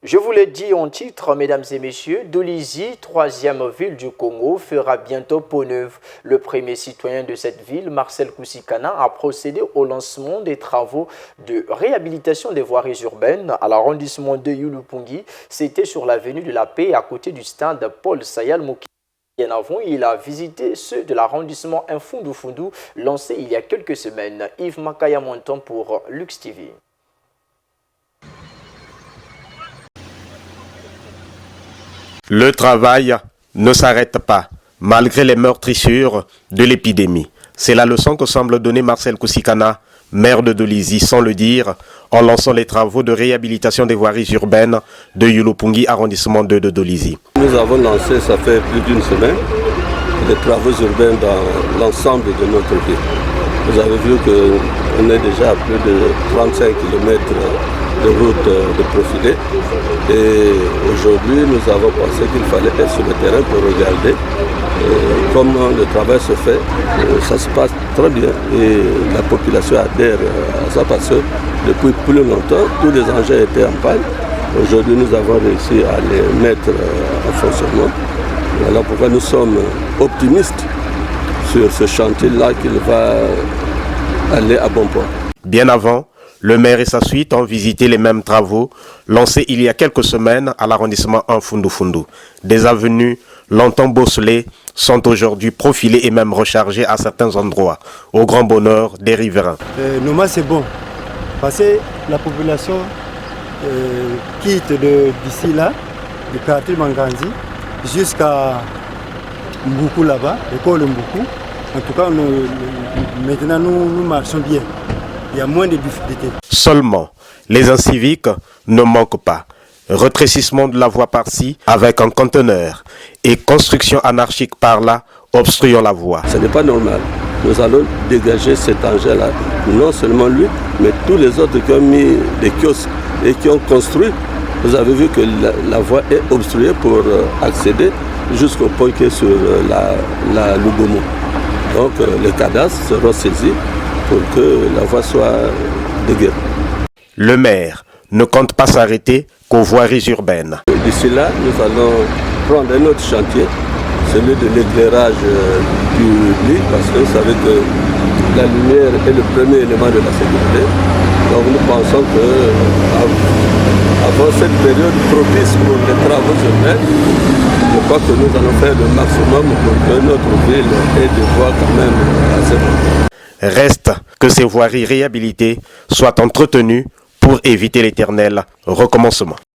Je vous l'ai dit en titre, mesdames et messieurs, Dolisie, troisième ville du Congo, fera bientôt peau neuve. Le premier citoyen de cette ville, Marcel Koussikana, a procédé au lancement des travaux de réhabilitation des voiries urbaines à l'arrondissement de Yulupungi. C'était sur l'avenue de la Paix, à côté du stade Paul Sayal Moki. Bien avant, il a visité ceux de l'arrondissement Infundu-Fundu, lancé il y a quelques semaines. Yves Makaya Monton pour Lux TV. Le travail ne s'arrête pas, malgré les meurtrissures de l'épidémie. C'est la leçon que semble donner Marcel Koussikana, maire de Dolisie, sans le dire, en lançant les travaux de réhabilitation des voiries urbaines de Yulupungi, arrondissement 2 de Dolisie. Nous avons lancé, ça fait plus d'une semaine, des travaux urbains dans l'ensemble de notre ville. Vous avez vu qu'on est déjà à plus de 35 km de route de profilé. Et aujourd'hui, nous avons pensé qu'il fallait être sur le terrain pour regarder comment le travail se fait. Ça se passe très bien et la population adhère à ça parce que depuis plus longtemps, tous les engins étaient en panne. Aujourd'hui, nous avons réussi à les mettre en fonctionnement. Voilà pourquoi nous sommes optimistes sur ce chantier-là qu'il va aller à bon port. Bien avant, le maire et sa suite ont visité les mêmes travaux lancés il y a quelques semaines à l'arrondissement Infundu-Fundu. Des avenues longtemps bosselées sont aujourd'hui profilées et même rechargées à certains endroits, au grand bonheur des riverains. Normalement c'est bon, parce que la population quitte d'ici là, du quartier Manganzi, jusqu'à Mboukou là-bas, l'école Mboukou. En tout cas, maintenant nous marchons bien. Il y a moins de difficultés. Seulement, les inciviques ne manquent pas. Rétrécissement de la voie par-ci avec un conteneur et construction anarchique par-là, obstruant la voie. Ce n'est pas normal. Nous allons dégager cet engin-là. Non seulement lui, mais tous les autres qui ont mis des kiosques et qui ont construit. Vous avez vu que la voie est obstruée pour accéder jusqu'au point qui est sur la Lugomo. Donc les cadastres seront saisis pour que la voie soit déguerpie. Le maire ne compte pas s'arrêter qu'aux voiries urbaines. D'ici là, nous allons prendre un autre chantier, celui de l'éclairage public, parce que vous savez que la lumière est le premier élément de la sécurité. Donc nous pensons qu'avant cette période propice pour les travaux urbains, je crois que nous allons faire le maximum pour que notre ville ait des voies quand même assez bonnes. Reste que ces voiries réhabilitées soient entretenues pour éviter l'éternel recommencement.